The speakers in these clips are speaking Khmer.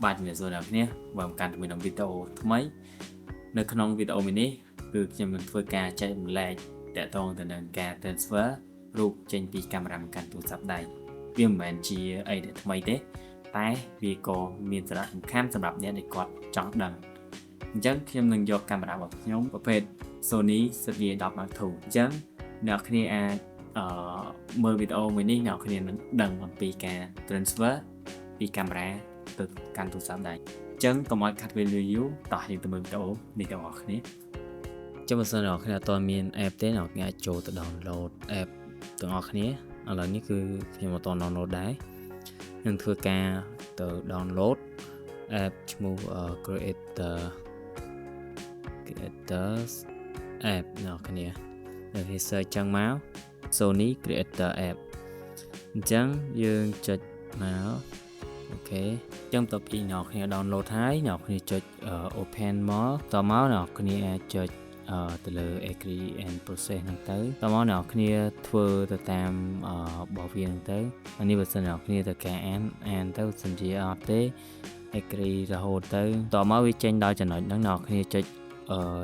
បាទជំរាបសួរអ្នកគ្នាបើកាន់ជាមួយនឹងវីដេអូថ្មីនៅក្នុងវីដេអូនេះគឺខ្ញុំនឹងធ្វើការចែករំលែកទាក់ទងទៅនឹងការ transfer រូបចេញពីកាមេរ៉ាមកកាន់ទូរស័ព្ទដៃវាមិនមែនជាអីដែលថ្មីទេតែវាក៏មានសារៈសំខាន់សម្រាប់អ្នកដែលគាត់ចង់ដឹងអញ្ចឹងខ្ញុំនឹងយកកាមេរ៉ារបស់ខ្ញុំប្រភេទ Sony ZV-10 Mark II អញ្ចឹងអ្នកគ្នាអាចមើលវីដេអូមួយនេះអ្នកគ្នានឹងដឹងអំពីការ transfer ពីកាមេរ៉ាទៅកាន់ទូរស័ព្ទដៃអញ្ចឹងកុំឲ្យខាត់ពេលយូរតោះយើងទៅមើលវីដេអូនេះទាំងអស់គ្នាចុះបើសិនអ្នកគ្នាអត់ទាន់មាន app ទេអ្នកគ្នាអាចចូលទៅ download app ទាំងអស់គ្នាឥឡូវនេះគឺខ្ញុំអត់ទាន់ download ដែរនឹងធ្វើការទៅ download app ឈ្មោះ creators app អ្នកគ្នានៅគេ search ចឹងមក Sony Creator App អញ្ចឹងយើងចុចមកអូខេអញ្ចឹងបន្ទាប់ពីអ្នកគ្នា download ហើយអ្នកគ្នាចុច open មកតមកអ្នកគ្នាអាចចុចទៅលើ agree and process ហ្នឹងទៅតមកអ្នកគ្នាធ្វើទៅតាមរបស់វាហ្នឹងទៅអានេះបើសិនអ្នកគ្នាទៅការអានទៅសិនជាអត់ទេ agree រហូតទៅតមកវាចេញដល់ចំណុចហ្នឹងអ្នកគ្នាចុច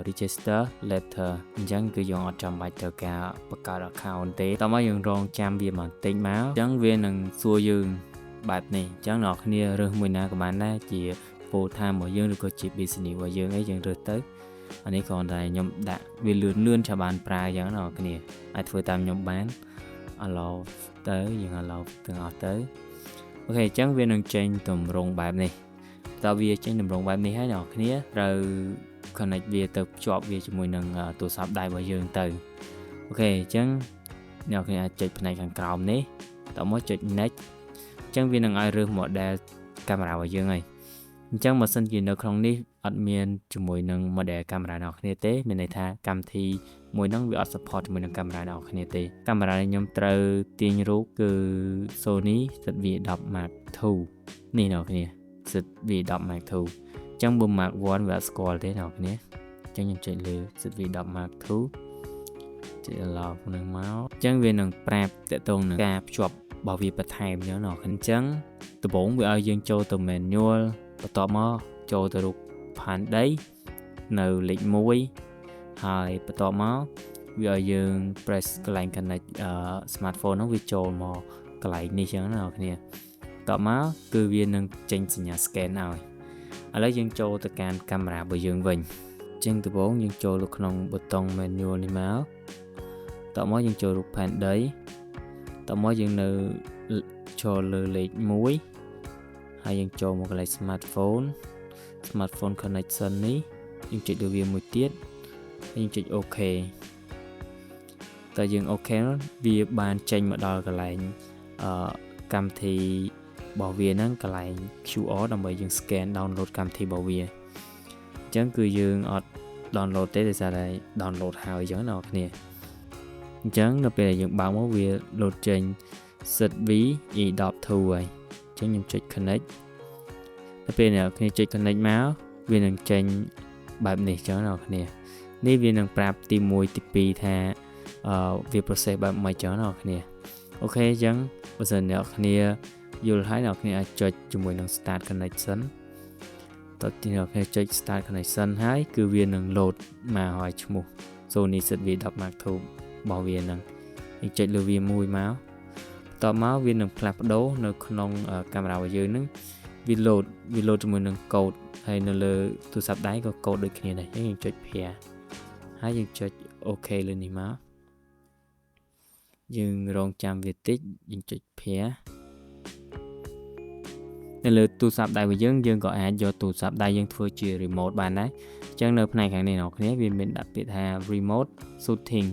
register letter អញ្ចឹងគឺយើងអត់ចាំបាច់ទៅការបង្កើត account ទេតមកយើងរងចាំវាបន្តិចមកអញ្ចឹងវានឹងសួរយើងបែបនេះអញ្ចឹងអ្នកគ្នារើសមួយណាក៏បានដែរជា full time របស់យើងឬក៏ជា business របស់យើងអីយើងរើសទៅអានេះគ្រាន់តែខ្ញុំដាក់វាលឿនចាំបានប្រើអញ្ចឹងអ្នកគ្នាអាចធ្វើតាមខ្ញុំបាន allow ទៅយើង allow ទាំងអស់ទៅអូខេអញ្ចឹងវានឹងចេញទម្រង់បែបនេះតើវាចេញទម្រង់បែបនេះហើយអ្នកគ្នាត្រូវ connect វាទៅភ្ជាប់វាជាមួយនឹងទូរស័ព្ទដៃរបស់យើងទៅអូខេអញ្ចឹងអ្នកគ្នាអាចចុចផ្នែកខាងក្រោមនេះតមកចុច next អញ្ចឹងវានឹងឲ្យរើស model កាមេរ៉ារបស់យើងហើយអញ្ចឹងបើសិនជានៅក្នុងនេះអត់មានជាមួយនឹង model កាមេរ៉ាអ្នកគ្នាទេមានន័យថាកម្មវិធីមួយហ្នឹងវាអត់ support ជាមួយនឹងកាមេរ៉ាអ្នកគ្នាទេកាមេរ៉ាដែលខ្ញុំត្រូវទាញរូបគឺ Sony ZV-10 Mark II នេះអ្នកគ្នា ZV-10 Mark II អញ្ចឹងបើ Mark 1 វាអត់ស្គាល់ទេអ្នកគ្នាអញ្ចឹងខ្ញុំចុចលើ ZV-10 Mark II ចុច allow នឹងមកអញ្ចឹងវានឹងប្រាប់តកតងនឹងការភ្ជាប់របស់វាបន្ថែមអញ្ចឹងអ្នកអញ្ចឹងដំបូងវាឲ្យយើងចូលទៅ manual បន្ទាប់មកចូលទៅរូបផានដីនៅលេខ1ហើយបន្ទាប់មកវាឲ្យយើង press កន្លែង connect smartphone ហ្នឹងវាចូលមកកន្លែងនេះអញ្ចឹងណាអ្នកគ្នាបន្ទាប់មកគឺវានឹងចេញសញ្ញា scan ឲ្យឥឡូវយើងចូលទៅកាន់កាមេរ៉ារបស់យើងវិញអញ្ចឹងដំបូងយើងចូលទៅក្នុងប៊ូតុង manual នេះមកតមកយើងចូលរូបផែនដីតមកយើងនៅចូលលើលេខ1ហើយយើងចូលមកកន្លែង smartphone connection នេះយើងចុចលើវាមួយទៀតហើយយើងចុច OK តើយើង OK វាបានចេញមកដល់កន្លែងកម្មវិធីរបស់វាហ្នឹងកន្លែង QR ដើម្បីយើង scan download កម្មវិធីរបស់វាអញ្ចឹងគឺយើងអត់ download ទេដោយសារតែ download ហើយអញ្ចឹងអ្នកនរអញ្ចឹងនៅពេលដែលយើងបើកមកវា load ចេញ ZV-E10 II ហើយអញ្ចឹងខ្ញុំចុច connect ទៅពេលអ្នកគ្នាចុច connect មកវានឹងចេញបែបនេះអញ្ចឹងអ្នកគ្នានេះវានឹងប្រាប់ទី1ទី2ថាវា process បែបម៉េចអញ្ចឹងអ្នកគ្នាអូខេអញ្ចឹងបើសិនអ្នកគ្នាយល់ហើយអ្នកគ្នាអាចចុចជាមួយនឹង start connection តើទីអ្នកគ្នាចុច start connection ហើយគឺវានឹង load មកឲ្យឈ្មោះ Sony ZV-10 Mark II របស់វានឹងយើងចុចលើវាមួយមកបន្ទាប់មកវានឹងផ្លាស់ប្ដូរនៅក្នុងកាមេរ៉ារបស់យើងនឹងវា load ជាមួយនឹង code ហើយនៅលើទូរស័ព្ទដៃក៏ code ដូចគ្នាដែរយើងចុច pair ហើយយើងចុច OK លើនេះមកយើងរងចាំវាតិចយើងចុច pair នៅលើទូរស័ព្ទដៃរបស់យើងក៏អាចយកទូរស័ព្ទដៃយើងធ្វើជា remote បានដែរអញ្ចឹងនៅផ្នែកខាងនេះអ្នកគ្នាវាមានដាក់ពាក្យថា remote shooting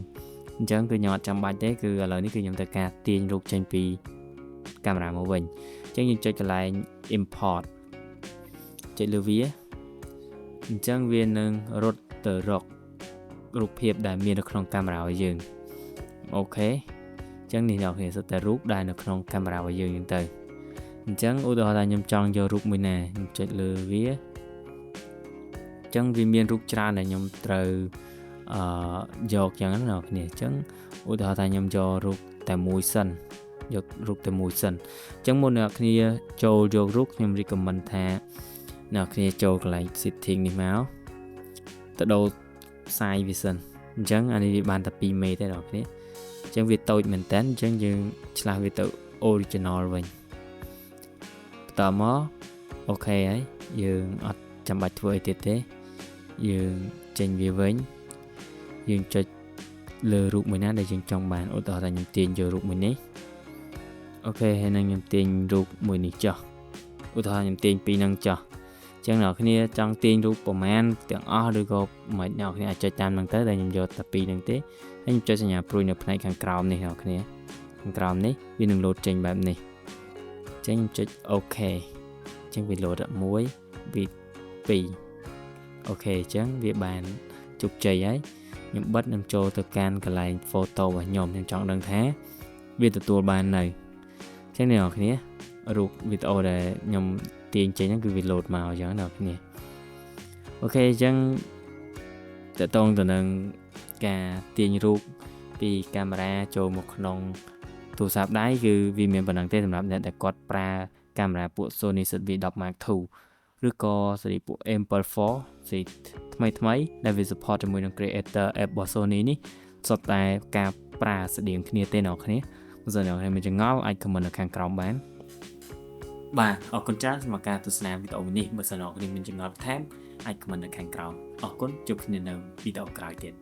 អញ្ចឹងគឺខ្ញុំអត់ចាំបាច់ទេគឺឥឡូវនេះគឺខ្ញុំត្រូវការទាញរូបចេញពីកាមេរ៉ាមកវិញអញ្ចឹងយើងចុចកន្លែង import ចុចលើវាអញ្ចឹងវានឹងរត់ទៅរករូបភាពដែលមាននៅក្នុងកាមេរ៉ារបស់យើងអូខេអញ្ចឹងនេះអ្នកគ្នាសុទ្ធតែរូបដែលនៅក្នុងកាមេរ៉ារបស់យើងទៅអញ្ចឹងឧទាហរណ៍ថាខ្ញុំចង់យករូបមួយណាខ្ញុំចុចលើវាអញ្ចឹងវាមានរូបច្រើនដែលខ្ញុំត្រូវយកយ៉ាងណាអ្នកគ្នាអញ្ចឹងឧទាហរណ៍ថាខ្ញុំយករូបតែមួយសិនយករូបតែមួយសិនអញ្ចឹងមុនអ្នកគ្នាចូលយករូបខ្ញុំ recommend ថា អ្នកគ្នាចូលកន្លែង setting នេះមកទៅដូរ size វាសិនអញ្ចឹងអានេះវាបានតែ2មេទេអ្នកគ្នាអញ្ចឹងវាតូចមែនតើអញ្ចឹងយើងឆ្លាស់វាទៅ original វិញបន្តមកអូខេហើយយើងអត់ចាំបាច់ធ្វើអីទៀតទេយើងចេញវាវិញយើងចុចលើរូបមួយណាដែលយើងចង់បានឧទាហរណ៍ថាខ្ញុំទាញយករូបមួយនេះអូខេហើយនឹងខ្ញុំទាញរូបមួយនេះចុះឧទាហរណ៍ខ្ញុំទាញពីរនឹងចុះអញ្ចឹងអ្នកគ្នាចង់ទាញរូបប្រមាណទាំងអស់ឬក៏មិនអ្នកគ្នាអាចចុចតាមនឹងទៅតែខ្ញុំយកតែពីរនឹងទេហើយខ្ញុំចុចសញ្ញាព្រួយនៅផ្នែកខាងក្រោមនេះអ្នកគ្នាខាងក្រោមនេះវានឹងលោតចេញបែបនេះអញ្ចឹងខ្ញុំចុចអូខេអញ្ចឹងវាលោត1វា2អូខេអញ្ចឹងវាបានជោគជ័យហើយខ្ញុំបិទនឹងចូលទៅកាន់កន្លែង photo របស់ខ្ញុំចង់ដឹងថាវាទទួលបាននៅអញ្ចឹងអ្នកគ្នារូបវីដេអូដែលខ្ញុំទាញចេញហ្នឹងគឺវា load មកអញ្ចឹងអ្នកគ្នាអូខេអញ្ចឹងតើតងទៅនឹងការទាញរូបពីកាមេរ៉ាចូលមកក្នុងទូរស័ព្ទដៃគឺវាមានប៉ុណ្ណឹងទេសម្រាប់អ្នកដែលគាត់ប្រើកាមេរ៉ាពួក Sony ZV-10 Mark II ឬក៏ស៊េរីពួក M-Pal 4ស៊េរីថ្មីដែលវា support ជាមួយនឹង Creator App របស់ Sony នេះសុទ្ធតែការប្រើស្តៀងគ្នាទេអ្នកគ្នាបើសិនអ្នកមានចម្ងល់អាច comment នៅខាងក្រោមបានបាទអរគុណច្រើនសម្រាប់ការទស្សនាវីដេអូនេះបើសិនអ្នកមានចម្ងល់បន្ថែមអាច comment នៅខាងក្រោមអរគុណជួបគ្នានៅវីដេអូក្រោយទៀត